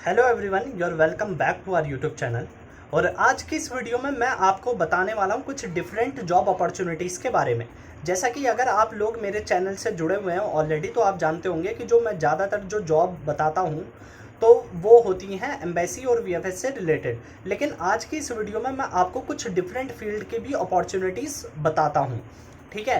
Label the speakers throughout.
Speaker 1: Hello everyone, you are welcome back to our YouTube channel. और आज की इस वीडियो में मैं आपको बताने वाला हूँ कुछ डिफरेंट जॉब अपॉर्चुनिटीज़ के बारे में। जैसा कि अगर आप लोग मेरे चैनल से जुड़े हुए हैं ऑलरेडी तो आप जानते होंगे कि जो मैं ज़्यादातर जो जॉब बताता हूँ तो वो होती हैं एम्बेसी और वीएफएस से रिलेटेड। लेकिन आज की इस वीडियो में मैं आपको कुछ डिफरेंट फील्ड की भी अपॉर्चुनिटीज़ बताता हूँ। ठीक है,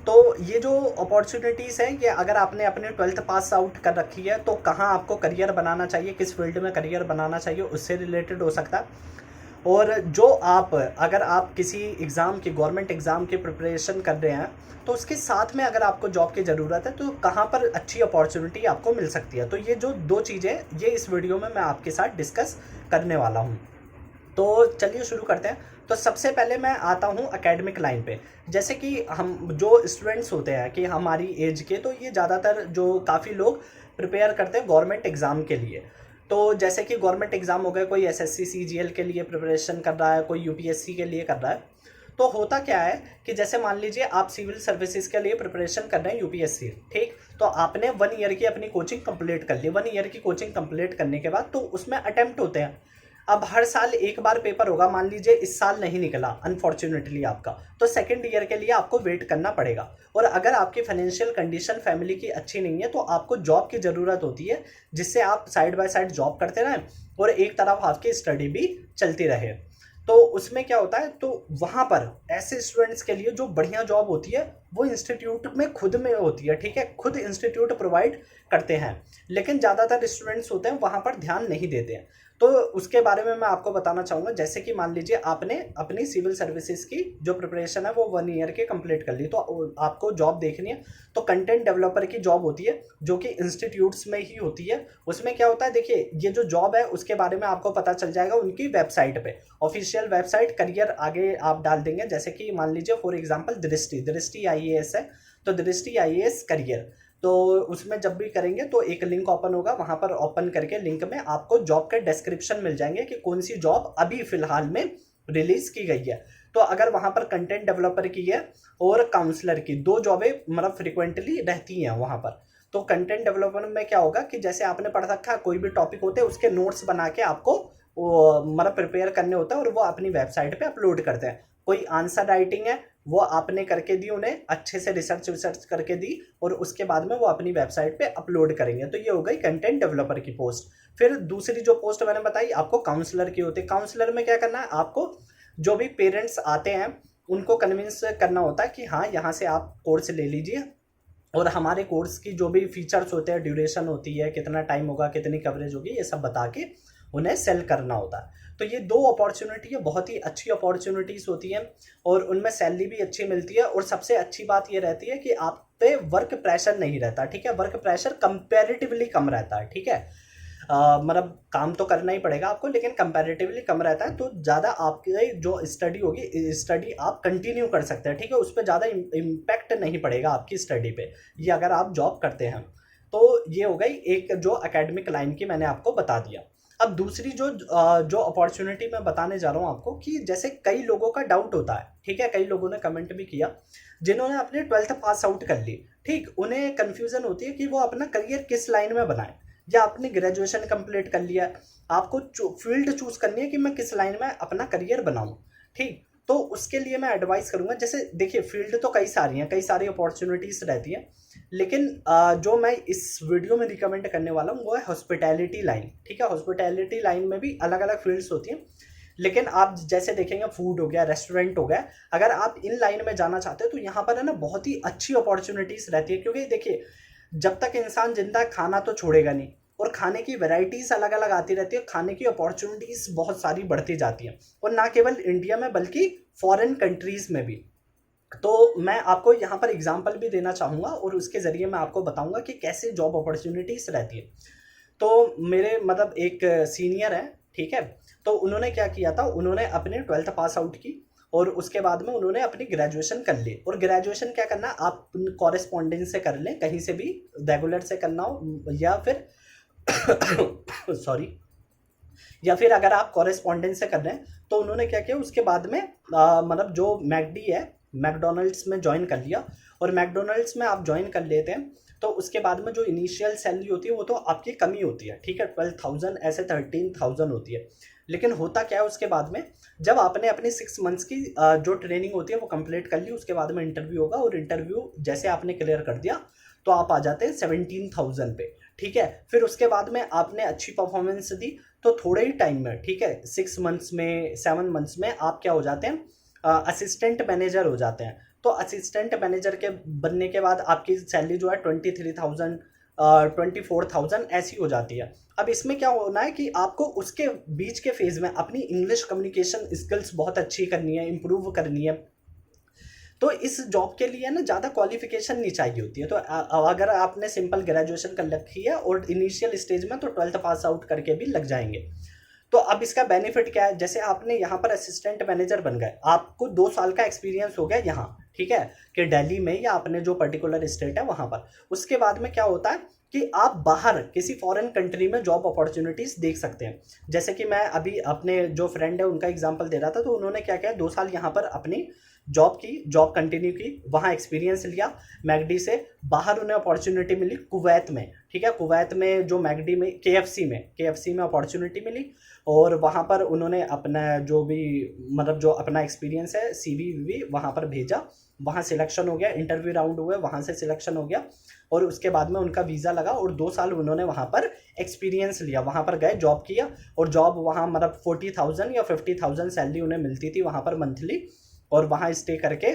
Speaker 1: तो ये जो अपॉर्चुनिटीज़ हैं, ये अगर आपने अपने 12th पास आउट कर रखी है तो कहाँ आपको करियर बनाना चाहिए, किस फील्ड में करियर बनाना चाहिए, उससे रिलेटेड हो सकता है। और जो आप अगर आप किसी एग्ज़ाम की गवर्नमेंट एग्ज़ाम की प्रिपरेशन कर रहे हैं तो उसके साथ में अगर आपको जॉब की ज़रूरत है तो कहाँ पर अच्छी अपॉर्चुनिटी आपको मिल सकती है। तो ये जो दो चीज़ें ये इस वीडियो में मैं आपके साथ डिस्कस करने वाला हूँ। तो चलिए शुरू करते हैं। तो सबसे पहले मैं आता हूँ एकेडमिक लाइन पे। जैसे कि हम जो स्टूडेंट्स होते हैं कि हमारी एज के, तो ये ज़्यादातर जो काफ़ी लोग प्रिपेयर करते हैं गवर्नमेंट एग्ज़ाम के लिए। तो जैसे कि गवर्नमेंट एग्ज़ाम हो गए, कोई एसएससी सीजीएल के लिए प्रिपरेशन कर रहा है, कोई यूपीएससी के लिए कर रहा है। तो होता क्या है कि जैसे मान लीजिए आप सिविल सर्विसेज के लिए प्रिपरेशन कर रहे हैं यूपीएससी, ठीक। तो आपने 1 ईयर की अपनी कोचिंग कंप्लीट कर ली। 1 ईयर की कोचिंग कंप्लीट करने के बाद तो उसमें अटेम्प्ट होते हैं। अब हर साल एक बार पेपर होगा, मान लीजिए इस साल नहीं निकला अनफॉर्चुनेटली आपका, तो सेकंड ईयर के लिए आपको वेट करना पड़ेगा। और अगर आपकी फाइनेंशियल कंडीशन फैमिली की अच्छी नहीं है तो आपको जॉब की ज़रूरत होती है, जिससे आप साइड बाय साइड जॉब करते रहें और एक तरफ आपकी स्टडी भी चलती रहे। तो उसमें क्या होता है, तो वहाँ पर ऐसे स्टूडेंट्स के लिए जो बढ़िया जॉब होती है वो इंस्टीट्यूट में खुद में होती है, ठीक है। खुद इंस्टीट्यूट प्रोवाइड करते हैं, लेकिन ज़्यादातर स्टूडेंट्स होते हैं वहाँ पर ध्यान नहीं देते हैं। तो उसके बारे में मैं आपको बताना चाहूँगा। जैसे कि मान लीजिए आपने अपनी सिविल सर्विसेज की जो प्रिपरेशन है वो 1 ईयर के कंप्लीट कर ली, तो आपको जॉब देखनी है। तो कंटेंट डेवलपर की जॉब होती है जो कि इंस्टीट्यूट्स में ही होती है। उसमें क्या होता है, देखिए ये जो जॉब है उसके बारे में आपको पता चल जाएगा उनकी वेबसाइट पे। ऑफिशियल वेबसाइट करियर आगे आप डाल देंगे, जैसे कि मान लीजिए फॉर एग्जांपल दृष्टि आईएएस है, तो दृष्टि आईएएस करियर। तो उसमें जब भी करेंगे तो एक लिंक ओपन होगा, वहां पर ओपन करके लिंक में आपको जॉब के डिस्क्रिप्शन मिल जाएंगे कि कौन सी जॉब अभी फिलहाल में रिलीज की गई है। तो अगर वहां पर कंटेंट डेवलपर की है और काउंसलर की दो जॉबें मतलब फ्रिक्वेंटली रहती हैं वहां पर। तो कंटेंट डेवलपर में क्या होगा कि जैसे आपने पढ़ रखा है, कोई भी टॉपिक होते हैं उसके नोट्स बना के आपको वो मतलब प्रिपेयर करने होता है और वो अपनी वेबसाइट पे अपलोड करते हैं। कोई आंसर राइटिंग है वो आपने करके दी, उन्हें अच्छे से रिसर्च विसर्च करके दी और उसके बाद में वो अपनी वेबसाइट पे अपलोड करेंगे। तो ये हो गई कंटेंट डेवलपर की पोस्ट। फिर दूसरी जो पोस्ट मैंने बताई आपको काउंसलर की होती है। काउंसलर में क्या करना है, आपको जो भी पेरेंट्स आते हैं उनको कन्विंस करना होता है कि हाँ यहाँ से आप कोर्स ले लीजिए, और हमारे कोर्स की जो भी फीचर्स होते हैं, ड्यूरेशन होती है, कितना टाइम होगा, कितनी कवरेज होगी, ये सब बता के उन्हें सेल करना होता है। तो ये दो अपॉर्चुनिटी है, बहुत ही अच्छी अपॉर्चुनिटीज़ होती हैं और उनमें सैलरी भी अच्छी मिलती है। और सबसे अच्छी बात ये रहती है कि आप पे वर्क प्रेशर नहीं रहता, ठीक है। वर्क प्रेशर कंपैरेटिवली कम रहता है, ठीक है। मतलब काम तो करना ही पड़ेगा आपको, लेकिन कंपैरेटिवली कम रहता है। तो ज़्यादा आपकी जो स्टडी होगी, स्टडी आप कंटिन्यू कर सकते हैं, ठीक है। उस पर ज़्यादा इम्पैक्ट नहीं पड़ेगा आपकी स्टडी पे, ये अगर आप जॉब करते हैं। तो ये हो गई एक जो एकेडमिक लाइन की मैंने आपको बता दिया। अब दूसरी जो अपॉर्चुनिटी मैं बताने जा रहा हूँ आपको, कि जैसे कई लोगों का डाउट होता है, ठीक है। कई लोगों ने कमेंट भी किया जिन्होंने अपने 12th पास आउट कर ली, ठीक। उन्हें कन्फ्यूज़न होती है कि वो अपना करियर किस लाइन में बनाए। या आपने ग्रेजुएशन कंप्लीट कर लिया, आपको फील्ड चूज करनी है कि मैं किस लाइन में अपना करियर बनाऊं, ठीक। तो उसके लिए मैं एडवाइस करूंगा, जैसे देखिए फील्ड तो कई सारी हैं, कई सारी अपॉर्चुनिटीज रहती हैं, लेकिन जो मैं इस वीडियो में रिकमेंड करने वाला हूँ वो है हॉस्पिटैलिटी लाइन, ठीक है। हॉस्पिटैलिटी लाइन में भी अलग अलग फील्ड्स होती हैं, लेकिन आप जैसे देखेंगे फूड हो गया, रेस्टोरेंट हो गया, अगर आप इन लाइन में जाना चाहते हैं तो यहाँ पर है ना बहुत ही अच्छी अपॉर्चुनिटीज रहती है। क्योंकि देखिए जब तक इंसान जिंदा है खाना तो छोड़ेगा नहीं, और खाने की वैरायटीज अलग अलग आती रहती है, खाने की अपॉर्चुनिटीज बहुत सारी बढ़ती जाती हैं, और ना केवल इंडिया में बल्कि फॉरेन कंट्रीज में भी। तो मैं आपको यहाँ पर एग्जांपल भी देना चाहूँगा और उसके ज़रिए मैं आपको बताऊँगा कि कैसे जॉब अपॉर्चुनिटीज़ रहती है। तो मेरे मतलब एक सीनियर है, ठीक है। तो उन्होंने क्या किया था, उन्होंने अपने 12th पास आउट की और उसके बाद में उन्होंने अपनी ग्रेजुएशन कर ली। और ग्रेजुएशन क्या करना, आप कॉरेस्पॉन्डेंस से कर लें, कहीं से भी रेगुलर से करना हो, या फिर सॉरी, या फिर अगर आप कॉरेस्पॉन्डेंस से कर रहे हैं तो उन्होंने क्या किया उसके बाद में मतलब जो मैकडी है, मैकडोनल्ड्स में ज्वाइन कर लिया। और मैकडोनल्ड्स में आप ज्वाइन कर लेते हैं तो उसके बाद में जो इनिशियल सैलरी होती है वो तो आपकी कमी होती है, ठीक है, 12,000 ऐसे 13,000 होती है। लेकिन होता क्या है उसके बाद में, जब आपने अपनी 6 मंथ्स की जो ट्रेनिंग होती है वो कंप्लीट कर ली, उसके बाद में इंटरव्यू होगा, और इंटरव्यू जैसे आपने क्लियर कर दिया तो आप आ जाते हैं 17,000 पे, ठीक है। फिर उसके बाद में आपने अच्छी परफॉर्मेंस दी तो थोड़े ही टाइम में, ठीक है, 6 मंथ्स में 7 मंथ्स में आप क्या हो जाते हैं, असिस्टेंट मैनेजर हो जाते हैं। तो असिस्टेंट मैनेजर के बनने के बाद आपकी सैलरी जो है 23,000 24,000 ऐसी हो जाती है। अब इसमें क्या होना है कि आपको उसके बीच के फेज में अपनी इंग्लिश कम्युनिकेशन स्किल्स बहुत अच्छी करनी है, इम्प्रूव करनी है। तो इस जॉब के लिए ना ज़्यादा क्वालिफिकेशन नहीं चाहिए होती है। तो अगर आपने सिंपल ग्रेजुएशन कर रखी है और इनिशियल स्टेज में तो 12th पास आउट करके भी लग जाएंगे। तो अब इसका बेनिफिट क्या है, जैसे आपने यहाँ पर असिस्टेंट मैनेजर बन गए, आपको 2 साल का एक्सपीरियंस हो गया यहाँ, ठीक है, कि दिल्ली में या अपने जो पर्टिकुलर स्टेट है वहाँ पर। उसके बाद में क्या होता है कि आप बाहर किसी फॉरेन कंट्री में जॉब अपॉर्चुनिटीज़ देख सकते हैं। जैसे कि मैं अभी अपने जो फ्रेंड है उनका एग्जांपल दे रहा था, तो उन्होंने क्या किया, 2 साल यहाँ पर अपनी जॉब कंटिन्यू की, वहाँ एक्सपीरियंस लिया मैगडी से। बाहर उन्हें अपॉर्चुनिटी मिली कुवैत में, ठीक है, कुवैत में जो मैगडी में केएफसी में अपॉर्चुनिटी मिली, और वहाँ पर उन्होंने अपना जो भी मतलब जो अपना एक्सपीरियंस है सीवी वी वहाँ पर भेजा, वहाँ सिलेक्शन हो गया, इंटरव्यू राउंड हुए, वहाँ से सिलेक्शन हो गया, और उसके बाद में उनका वीज़ा लगा और 2 साल उन्होंने वहाँ पर एक्सपीरियंस लिया, वहाँ पर गए, जॉब किया, और जॉब वहाँ मतलब 40,000 या 50,000 सैलरी उन्हें मिलती थी वहाँ पर मंथली, और वहाँ स्टे करके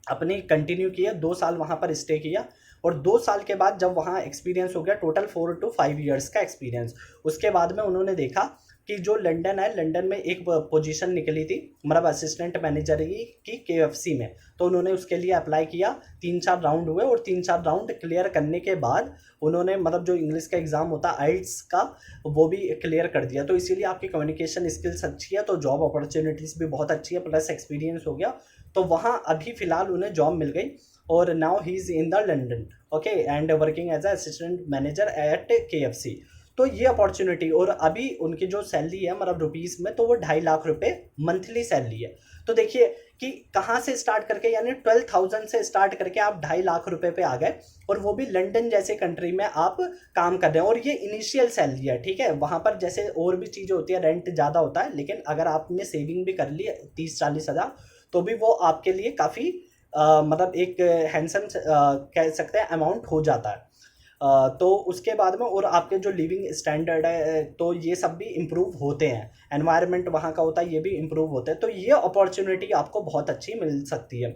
Speaker 1: अपनी कंटिन्यू किया, 2 साल वहाँ पर स्टे किया। और 2 साल के बाद जब वहाँ एक्सपीरियंस हो गया, टोटल 4 to 5 years का एक्सपीरियंस, उसके बाद में उन्होंने देखा कि जो लंदन है, लंदन में एक पोजीशन निकली थी मतलब असिस्टेंट मैनेजर की केएफसी में, तो उन्होंने उसके लिए अप्लाई किया। 3-4 राउंड हुए, और 3-4 राउंड क्लियर करने के बाद उन्होंने मतलब जो इंग्लिश का एग्ज़ाम होता है आइल्स का, वो भी क्लियर कर दिया। तो इसीलिए आपकी कम्युनिकेशन स्किल्स अच्छी है तो जॉब अपॉर्चुनिटीज़ भी बहुत अच्छी है, प्लस एक्सपीरियंस हो गया, तो वहाँ अभी फ़िलहाल उन्हें जॉब मिल गई, और now he is in the London, okay, and working as a assistant manager at KFC. तो ये अपॉर्चुनिटी, और अभी उनकी जो सैलरी है मतलब रुपीज़ में, तो वो 2.5 लाख रुपए मंथली सैलरी है। तो देखिए कि कहाँ से स्टार्ट करके, यानी 12,000 से स्टार्ट करके आप 2.5 लाख रुपए पे आ गए, और वो भी लंदन जैसे कंट्री में आप काम कर रहे हैं, और ये इनिशियल सैलरी है, ठीक है। वहाँ पर जैसे और भी चीज़ें होती है, रेंट ज़्यादा होता है, लेकिन अगर आपने सेविंग भी कर ली 30-40 हज़ार, तो भी वो आपके लिए काफ़ी मतलब एक हैंडसम कह सकते हैं अमाउंट हो जाता है। तो उसके बाद में और आपके जो लिविंग स्टैंडर्ड है तो ये सब भी इम्प्रूव होते हैं, एनवायरनमेंट वहाँ का होता है ये भी इम्प्रूव होते हैं, तो ये अपॉर्चुनिटी आपको बहुत अच्छी मिल सकती है।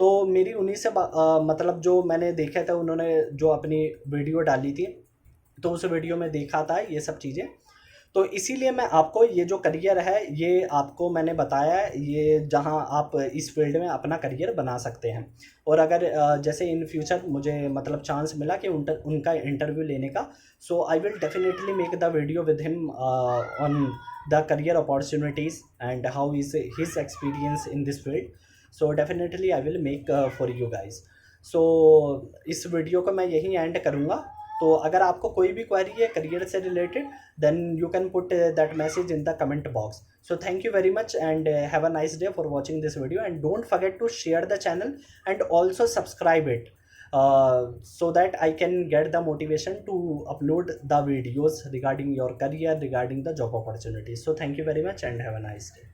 Speaker 1: तो मेरी उन्हीं से मतलब जो मैंने देखे थे, उन्होंने जो अपनी वीडियो डाली थी, तो उस वीडियो में देखा था ये सब चीज़ें। तो इसीलिए मैं आपको ये जो करियर है ये आपको मैंने बताया है, ये जहाँ आप इस फील्ड में अपना करियर बना सकते हैं। और अगर जैसे इन फ्यूचर मुझे मतलब चांस मिला कि उनका इंटरव्यू लेने का, so I will definitely make the video with him on the career opportunities and how is his experience in this field. So definitely I will make for you guys. So इस video को मैं यहीं and करूँगा। तो अगर आपको कोई भी क्वेरी है करियर से related, then you can put that message in the comment box. So thank you very much and have a nice day for watching this video, and don't forget to share the channel and also subscribe it so that I can get the motivation to upload the videos regarding your career, regarding the job opportunities. So thank you very much and have a nice day.